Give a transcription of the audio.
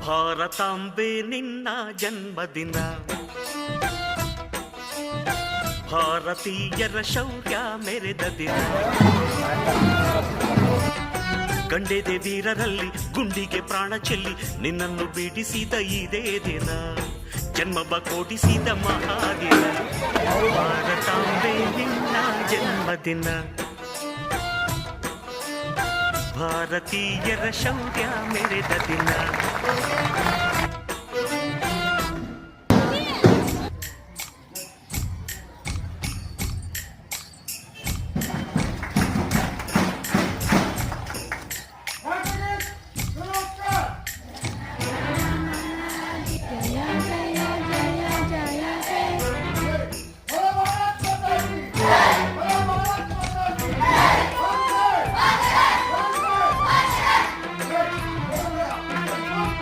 ಭಾರತಾಂಬೆ ನಿನ್ನ ಜನ್ಮದಿನ, ಭಾರತೀಯರ ಶೌರ್ಯ ಮೆರೆದ ದಿನ. ಗಂಡೆದೆ ವೀರರಲ್ಲಿ ಗುಂಡಿಗೆ ಪ್ರಾಣ ಚೆಲ್ಲಿ ನಿನ್ನನ್ನು ಬಿಡಿಸಿದ ಇದೇ ದಿನ, ಜನ್ಮವ ಕೊಡಿಸಿದ ಮಹಾದಿನ. ಭಾರತಾಂಬೆ ನಿನ್ನ ಜನ್ಮದಿನ, ಭಾರತೀಯರ ಶೌರ್ಯ ಮೆರೆದ ದಿನ.